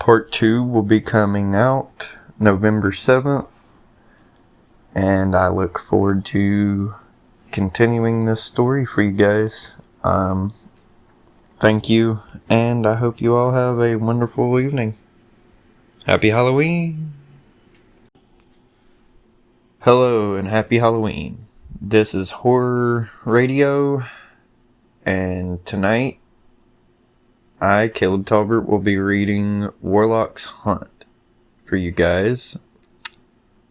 Part 2 will be coming out November 7th, and I look forward to continuing this story for you guys. Thank you, and I hope you all have a wonderful evening. Happy Halloween! Hello, and happy Halloween. This is Horror Radio, and tonight, I, Caleb Tolbert, will be reading Warlock's Hunt for you guys.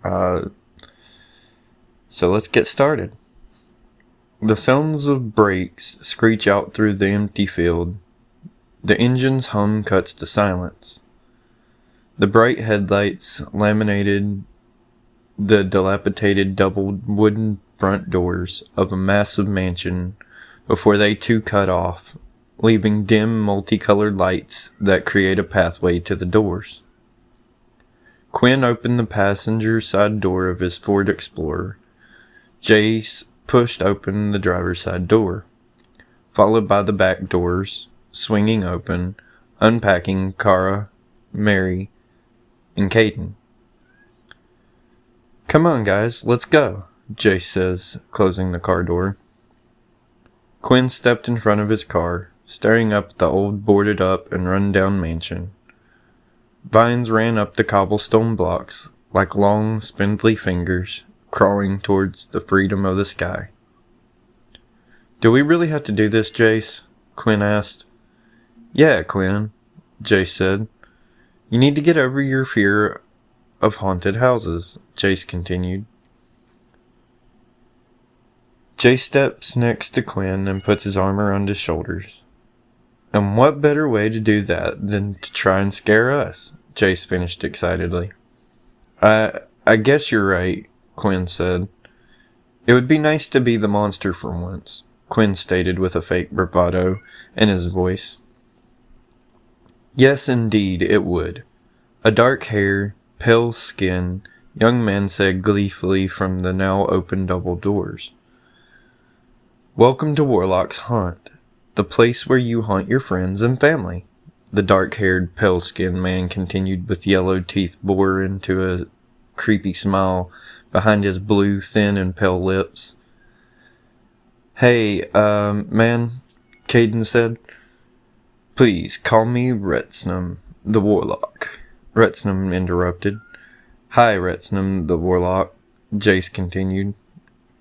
So let's get started. The sounds of brakes screech out through the empty field. The engine's hum cuts to silence. The bright headlights laminated the dilapidated double wooden front doors of a massive mansion before they too cut off, leaving dim multicolored lights that create a pathway to the doors. Quinn opened the passenger side door of his Ford Explorer. Jace pushed open the driver's side door, followed by the back doors, swinging open, unpacking Kara, Mary, and Caden. "Come on, guys, let's go," Jace says, closing the car door. Quinn stepped in front of his car, staring up at the old boarded-up and run-down mansion. Vines ran up the cobblestone blocks like long, spindly fingers crawling towards the freedom of the sky. "Do we really have to do this, Jace?" Quinn asked. "Yeah, Quinn," Jace said. "You need to get over your fear of haunted houses," Jace continued. Jace steps next to Quinn and puts his arm around his shoulders. "And what better way to do that than to try and scare us?" Jace finished excitedly. I guess you're right," Quinn said. "It would be nice to be the monster for once," Quinn stated with a fake bravado in his voice. "Yes, indeed, it would." A dark-haired, pale skin young man said gleefully from the now open double doors. "Welcome to Warlock's Hunt, the place where you haunt your friends and family," the dark-haired, pale-skinned man continued with yellow teeth bore into a creepy smile behind his blue, thin, and pale lips. "Hey, man," Caden said. "Please, call me Retznum, the Warlock," Retznum interrupted. "Hi, Retznum, the Warlock," Jace continued.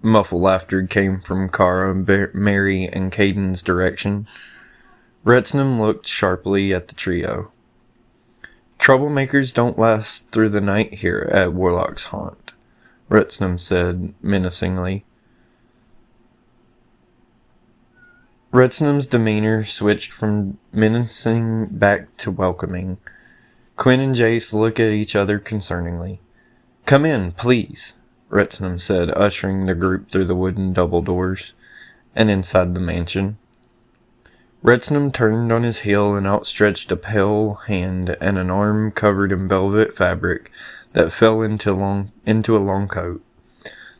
Muffled laughter came from Kara, Mary, and Caden's direction. Retznum looked sharply at the trio. "Troublemakers don't last through the night here at Warlock's Haunt," Retznum said menacingly. Retznum's demeanor switched from menacing back to welcoming. Quinn and Jace look at each other concerningly. "Come in, please," Retznum said, ushering the group through the wooden double doors and inside the mansion. Retznum turned on his heel and outstretched a pale hand and an arm covered in velvet fabric that fell into a long coat.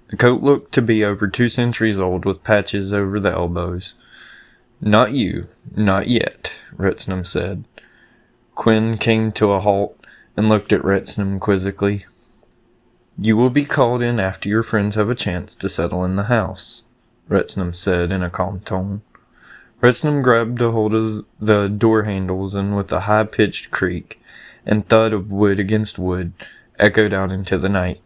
The coat looked to be over 2 centuries old with patches over the elbows. "Not you, not yet," Retznum said. Quinn came to a halt and looked at Retznum quizzically. "You will be called in after your friends have a chance to settle in the house," Retznum said in a calm tone. Retznum grabbed a hold of the door handles and with a high-pitched creak and thud of wood against wood echoed out into the night.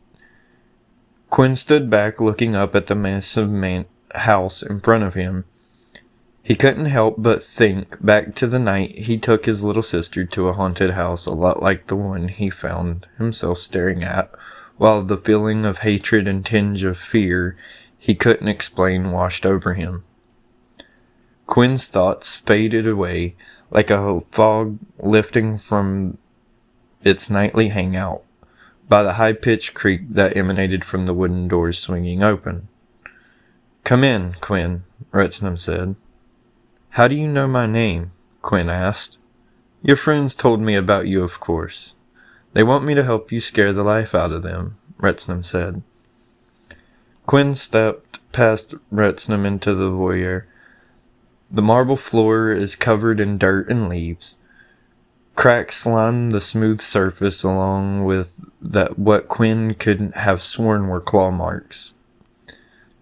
Quinn stood back looking up at the massive house in front of him. He couldn't help but think back to the night he took his little sister to a haunted house a lot like the one he found himself staring at, while the feeling of hatred and tinge of fear he couldn't explain washed over him. Quinn's thoughts faded away like a fog lifting from its nightly hangout by the high-pitched creak that emanated from the wooden doors swinging open. "Come in, Quinn," Retznum said. "How do you know my name?" Quinn asked. "Your friends told me about you, of course. They want me to help you scare the life out of them," Retznum said. Quinn stepped past Retznum into the foyer. The marble floor is covered in dirt and leaves. Cracks line the smooth surface along with what Quinn could have sworn were claw marks.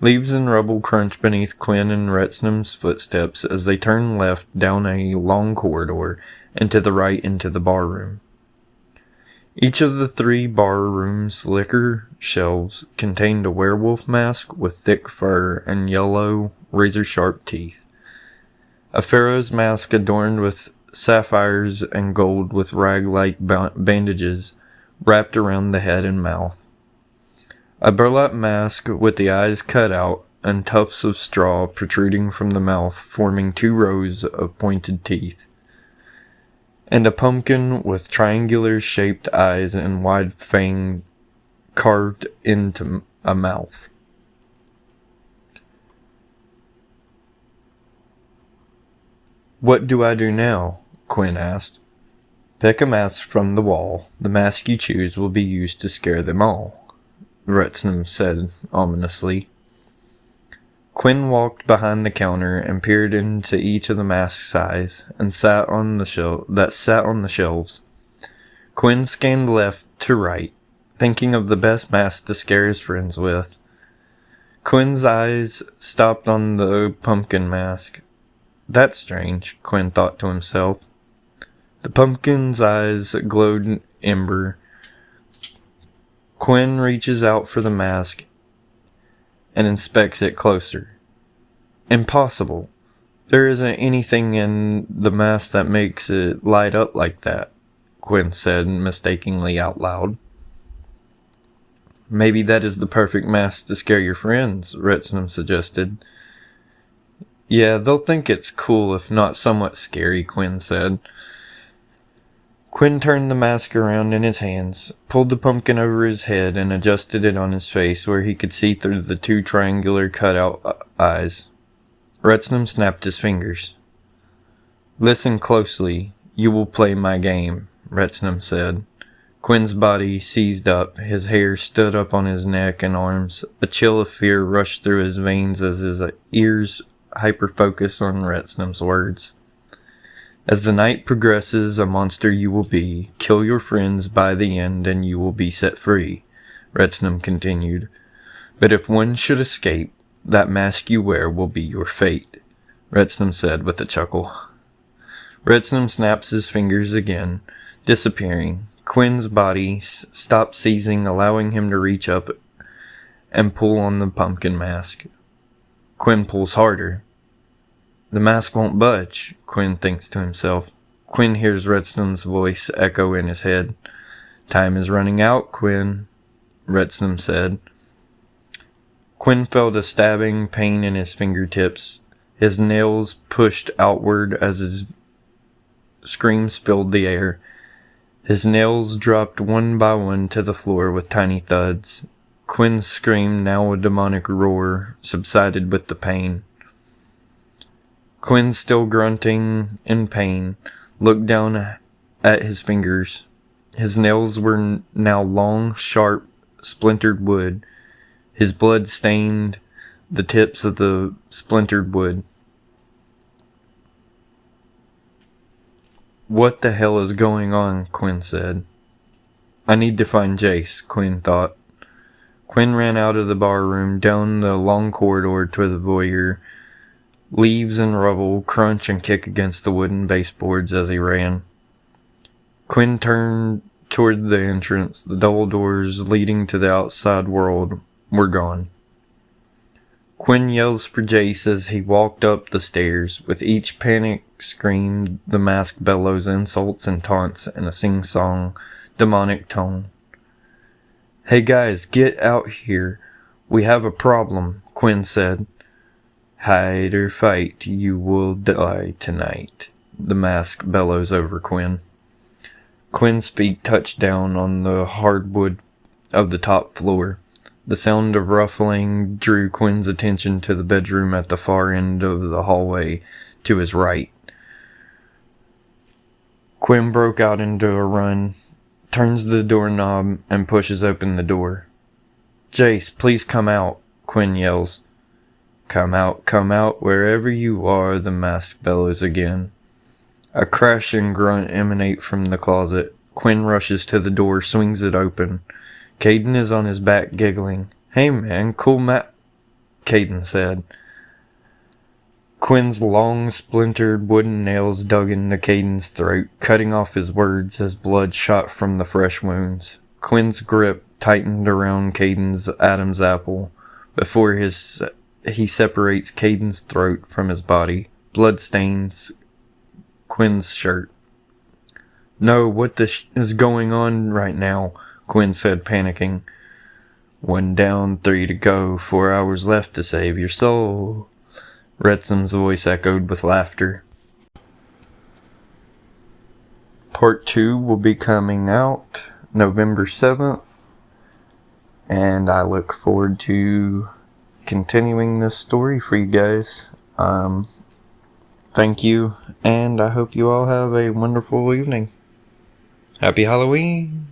Leaves and rubble crunch beneath Quinn and Retznum's footsteps as they turn left down a long corridor and to the right into the bar room. Each of the 3 bar room's liquor shelves contained a werewolf mask with thick fur and yellow, razor-sharp teeth. A pharaoh's mask adorned with sapphires and gold with rag-like bandages wrapped around the head and mouth. A burlap mask with the eyes cut out and tufts of straw protruding from the mouth, forming 2 rows of pointed teeth. And a pumpkin with triangular-shaped eyes and wide fang carved into a mouth. "What do I do now?" Quinn asked. "Pick a mask from the wall. The mask you choose will be used to scare them all," Retznum said ominously. Quinn walked behind the counter and peered into each of the mask's eyes and sat on the shelves. Quinn scanned left to right, thinking of the best mask to scare his friends with. Quinn's eyes stopped on the pumpkin mask. "That's strange," Quinn thought to himself. The pumpkin's eyes glowed ember. Quinn reaches out for the mask and inspects it closer. "Impossible. There isn't anything in the mask that makes it light up like that," Quinn said mistakenly out loud. "Maybe that is the perfect mask to scare your friends," Retznum suggested. "Yeah, they'll think it's cool if not somewhat scary," Quinn said. Quinn turned the mask around in his hands, pulled the pumpkin over his head, and adjusted it on his face where he could see through the 2 triangular cutout eyes. Retznum snapped his fingers. "Listen closely. You will play my game," Retznum said. Quinn's body seized up. His hair stood up on his neck and arms. A chill of fear rushed through his veins as his ears hyper-focused on Retznum's words. "As the night progresses, a monster you will be. Kill your friends by the end and you will be set free," Retznum continued. "But if one should escape, that mask you wear will be your fate," Retznum said with a chuckle. Retznum snaps his fingers again, disappearing. Quinn's body stopped seizing, allowing him to reach up and pull on the pumpkin mask. Quinn pulls harder. "The mask won't budge," Quinn thinks to himself. Quinn hears Retznum's voice echo in his head. "Time is running out, Quinn," Retznum said. Quinn felt a stabbing pain in his fingertips. His nails pushed outward as his screams filled the air. His nails dropped one by one to the floor with tiny thuds. Quinn's scream, now a demonic roar, subsided with the pain. Quinn, still grunting in pain, looked down at his fingers. His nails were now long, sharp, splintered wood. His blood stained the tips of the splintered wood. "What the hell is going on?" Quinn said. "I need to find Jace," Quinn thought. Quinn ran out of the bar room, down the long corridor to the voyeur. Leaves and rubble crunch and kick against the wooden baseboards as he ran. Quinn turned toward the entrance. The double doors leading to the outside world were gone. Quinn yells for Jace as he walked up the stairs. With each panic scream, the mask bellows insults and taunts in a sing-song, demonic tone. "Hey guys, get out here. We have a problem," Quinn said. "Hide or fight, you will die tonight," the mask bellows over Quinn. Quinn's feet touched down on the hardwood of the top floor. The sound of ruffling drew Quinn's attention to the bedroom at the far end of the hallway to his right. Quinn broke out into a run, turns the doorknob, and pushes open the door. "Jace, please come out," Quinn yells. Come out, wherever you are," the mask bellows again. A crash and grunt emanate from the closet. Quinn rushes to the door, swings it open. Caden is on his back, giggling. "Hey man, cool map," Caden said. Quinn's long, splintered wooden nails dug into Caden's throat, cutting off his words as blood shot from the fresh wounds. Quinn's grip tightened around Caden's Adam's apple before he separates Caden's throat from his body. Blood stains Quinn's shirt. "No, what is going on right now?" Quinn said, panicking. "One down, 3 to go, 4 hours left to save your soul." Retson's voice echoed with laughter. Part 2 will be coming out November 7th, and I look forward to continuing this story for you guys. Thank you, and I hope you all have a wonderful evening. Happy Halloween!